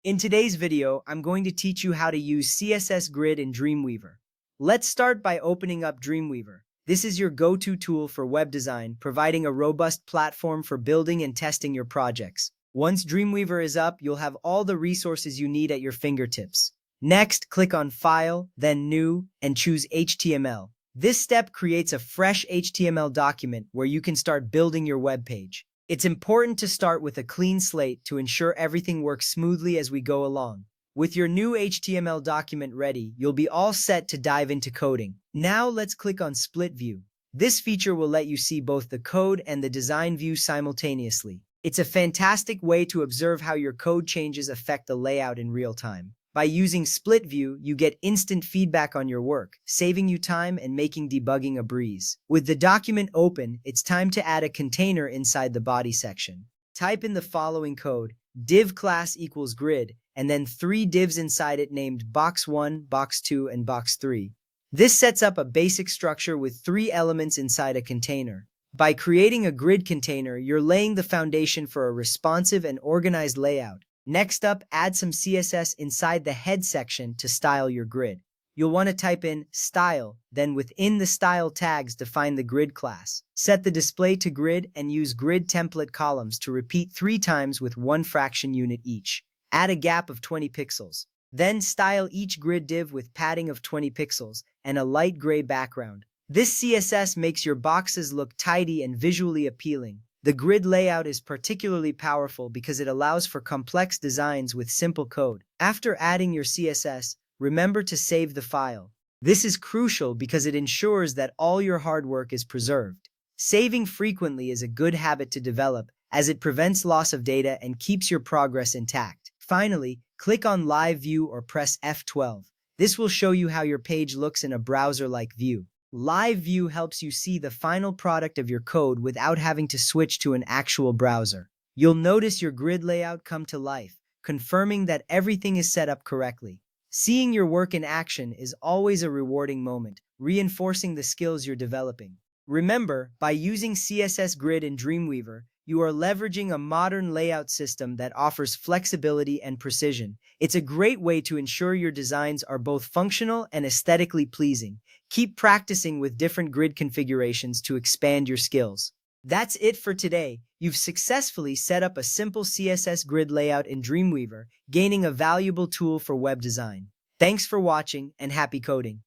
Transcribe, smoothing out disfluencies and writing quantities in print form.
In today's video, I'm going to teach you how to use CSS Grid in Dreamweaver. Let's start by opening up Dreamweaver. This is your go-to tool for web design, providing a robust platform for building and testing your projects. Once Dreamweaver is up, you'll have all the resources you need at your fingertips. Next, click on File, then New, and choose HTML. This step creates a fresh HTML document where you can start building your web page. It's important to start with a clean slate to ensure everything works smoothly as we go along. With your new HTML document ready, you'll be all set to dive into coding. Now let's click on Split View. This feature will let you see both the code and the design view simultaneously. It's a fantastic way to observe how your code changes affect the layout in real time. By using Split View, you get instant feedback on your work, saving you time and making debugging a breeze. With the document open, it's time to add a container inside the body section. Type in the following code, div class equals grid, and then 3 divs inside it named box1, box2, and box3. This sets up a basic structure with 3 elements inside a container. By creating a grid container, you're laying the foundation for a responsive and organized layout. Next up, add some CSS inside the head section to style your grid. You'll want to type in style, then within the style tags define the grid class. Set the display to grid and use grid template columns to repeat 3 times with 1 fraction unit each. Add a gap of 20 pixels. Then style each grid div with padding of 20 pixels and a light gray background. This CSS makes your boxes look tidy and visually appealing. The grid layout is particularly powerful because it allows for complex designs with simple code. After adding your CSS, remember to save the file. This is crucial because it ensures that all your hard work is preserved. Saving frequently is a good habit to develop as it prevents loss of data and keeps your progress intact. Finally, click on Live View or press F12. This will show you how your page looks in a browser-like view. Live View helps you see the final product of your code without having to switch to an actual browser. You'll notice your grid layout come to life, confirming that everything is set up correctly. Seeing your work in action is always a rewarding moment, reinforcing the skills you're developing. Remember, by using CSS Grid in Dreamweaver, you are leveraging a modern layout system that offers flexibility and precision. It's a great way to ensure your designs are both functional and aesthetically pleasing. Keep practicing with different grid configurations to expand your skills. That's it for today. You've successfully set up a simple CSS grid layout in Dreamweaver, gaining a valuable tool for web design. Thanks for watching and happy coding.